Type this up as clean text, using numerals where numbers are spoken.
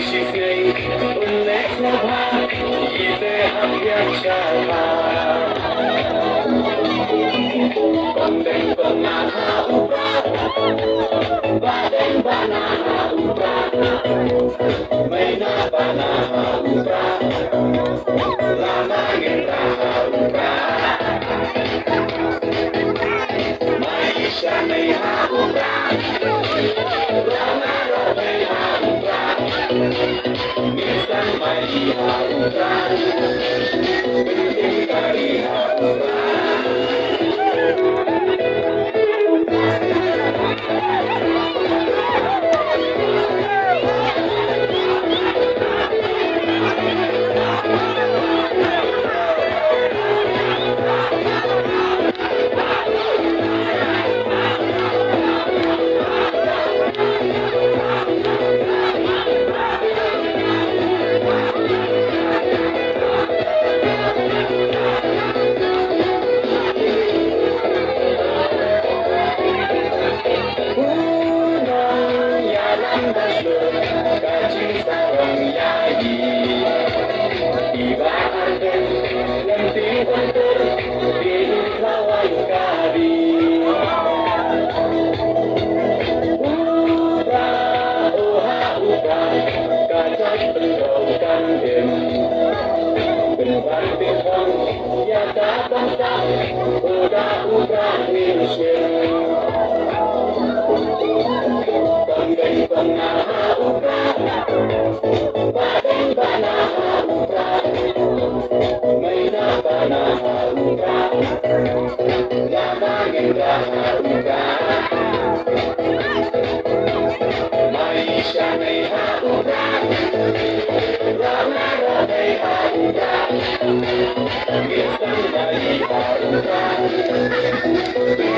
Isis'in unleksna bak Yine ham yaşar Kondeng pengaha ubah Badeng banaha ubah Maina banaha ubah Lama ngeraha ubah Maisha neha ubah Lama robeha ubah Nisan maiha ubah Penting kariha ubah Maisha neha ubah Rama robeha ubah Nisan maiha ubah